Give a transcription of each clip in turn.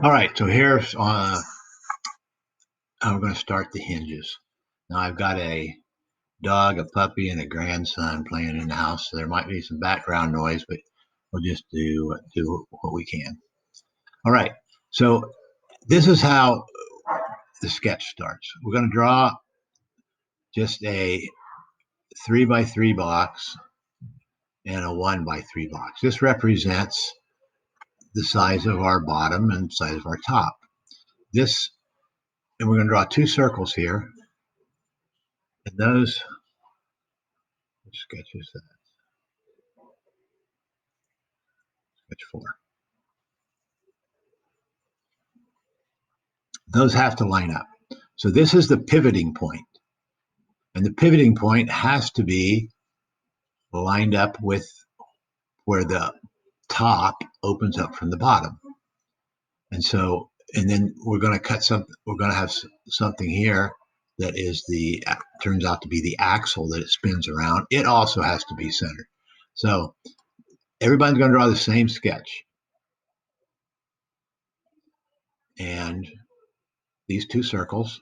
All right, so here's how we're going to start the hinges. Now I've got a dog, a puppy, and a grandson playing in the house, so there might be some background noise, but we'll just do what we can. All right, so this is how the sketch starts. We're going to draw just a 3 by 3 box and a 1 by 3 box. This represents the size of our bottom and size of our top. This, and we're going to draw 2 circles here, and those sketches that sketch 4. Those have to line up. So this is the pivoting point, and the pivoting point has to be lined up with where the top opens up from the bottom. And so, and then we're going to cut something. We're going to have something here that is turns out to be the axle that it spins around. It also has to be centered. So everybody's going to draw the same sketch, and these 2 circles.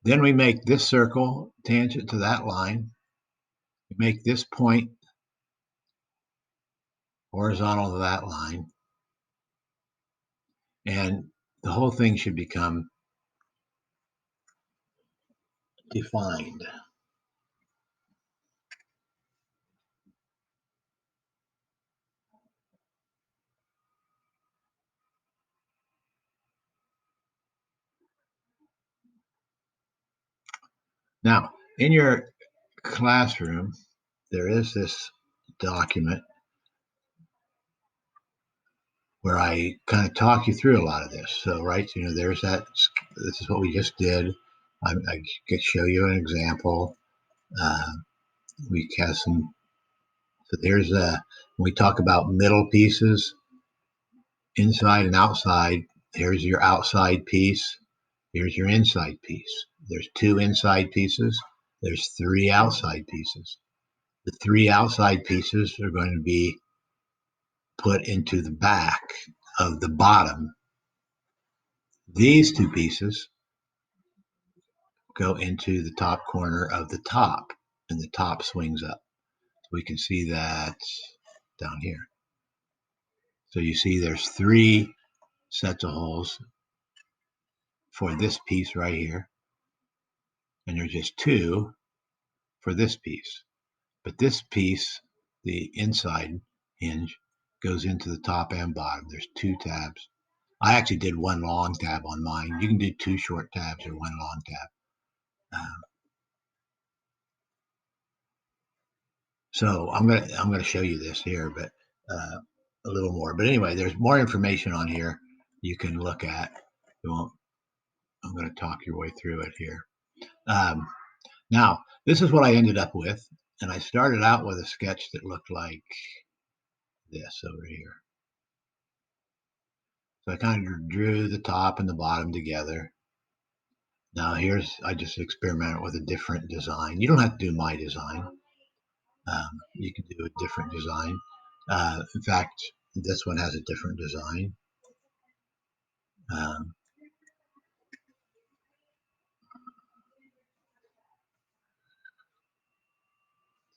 Then we make this circle tangent to that line. We make this point horizontal to that line, and the whole thing should become defined. Now, in your classroom, there is this document where I kind of talk you through a lot of this. So, right, there's that. This is what we just did. I could show you an example. Uh, we have some. So there's when we talk about middle pieces, inside and outside. Here's your outside piece. Here's your inside piece. There's 2 inside pieces. There's 3 outside pieces. The 3 outside pieces are going to be put into the back of the bottom. These 2 pieces go into the top corner of the top, and the top swings up. So we can see that down here. So you see there's 3 sets of holes for this piece right here, and there's just 2 for this piece. But this piece, the inside hinge, goes into the top and bottom. There's 2 tabs. I actually did 1 long tab on mine. You can do 2 short tabs or 1 long tab. So I'm gonna show you this here, but a little more. But anyway, there's more information on here you can look at. I'm going to talk your way through it here. Now, this is what I ended up with, and I started out with a sketch that looked like this over here. So I kind of drew the top and the bottom together. Now I just experimented with a different design. You don't have to do my design. You can do a different design. In fact, this one has a different design. Um,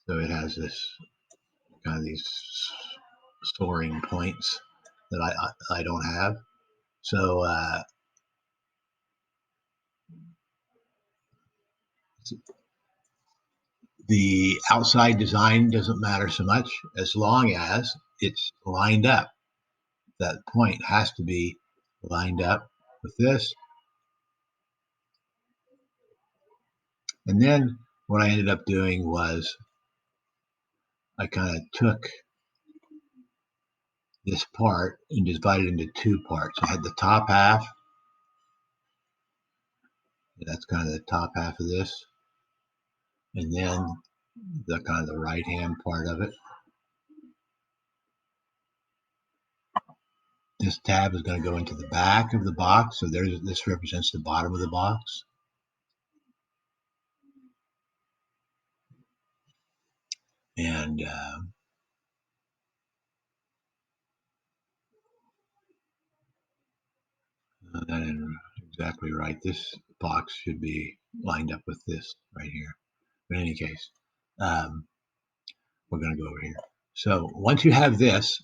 so it has this kind of these soaring points that I don't have. So the outside design doesn't matter so much as long as it's lined up. That point has to be lined up with this. And then what I ended up doing was I kind of took this part and divided it into 2 parts. I had the top half. That's kind of the top half of this. And then the kind of the right hand part of it. This tab is going to go into the back of the box. So this represents the bottom of the box. And exactly right. This box should be lined up with this right here. But in any case, we're going to go over here. So once you have this,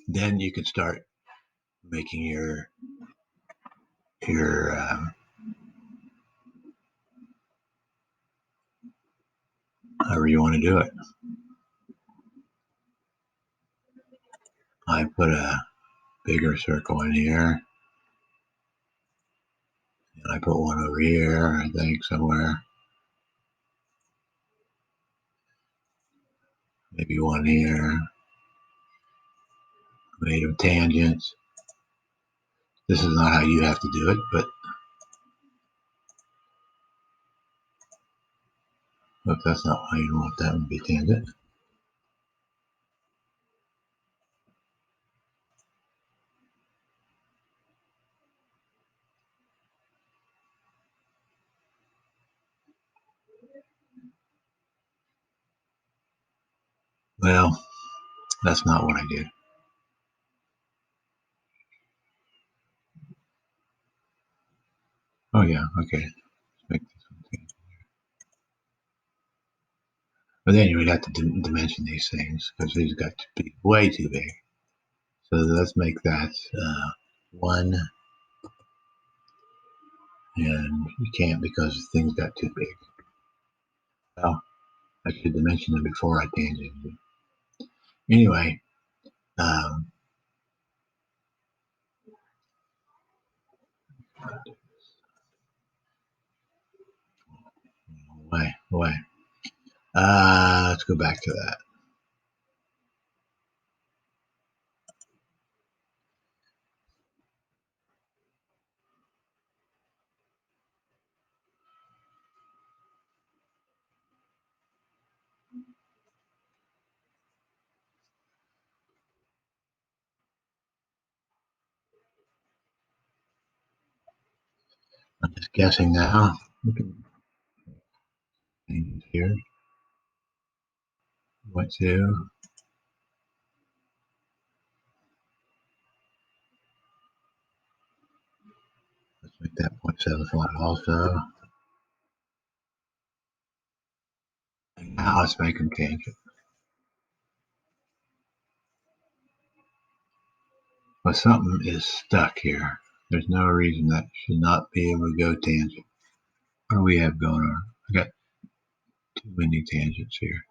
then you can start making your however you want to do it. I put a bigger circle in here, and I put one over here, I think somewhere. Maybe one here. Made of tangents. This is not how you have to do it, but that's not how you want that one to be tangent. Well, that's not what I did. Oh yeah, okay. Let's make this one tangent. But then you would have to dimension these things because these got to be way too big. So let's make that 1, and you can't because things got too big. Well, I should dimension them before I tangented. Anyway, um, away. Let's go back to that. I'm just guessing now. We can change here. What to? Let's make that 0.75 also. And now let's make them tangent. But something is stuck here. There's no reason that should not be able to go tangent. What do we have going on? I got too many tangents here.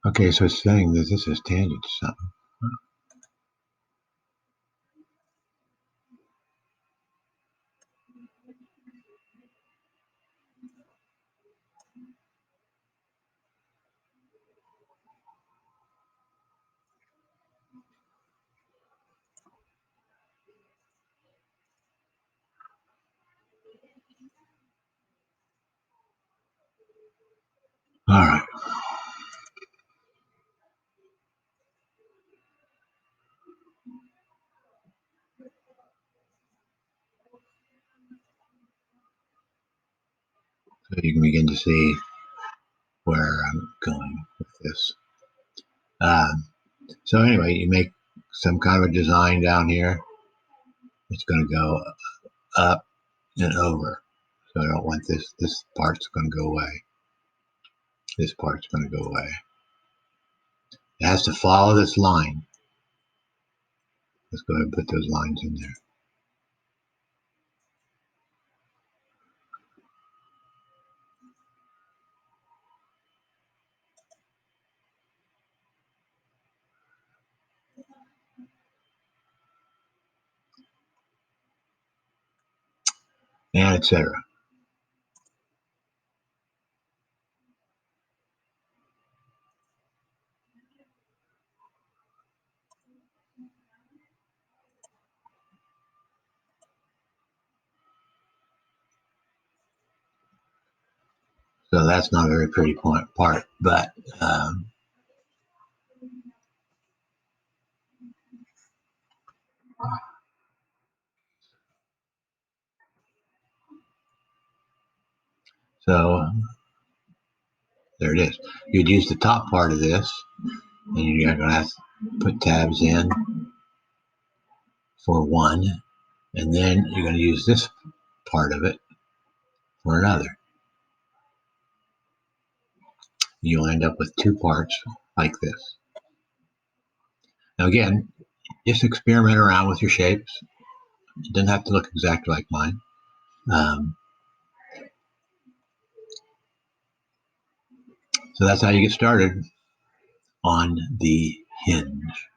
Okay, so it's saying that this is tangent to something. All right. So you can begin to see where I'm going with this. So anyway, you make some kind of a design down here. It's going to go up and over. So I don't want this. This part's going to go away. This part's going to go away. It has to follow this line. Let's go ahead and put those lines in there. And etc. So that's not a very pretty part, but so there it is. You'd use the top part of this, and you're going to have to put tabs in for one, and then you're going to use this part of it for another. You'll end up with two parts like this. Now again, just experiment around with your shapes. It doesn't have to look exactly like mine. So that's how you get started on the Hinge.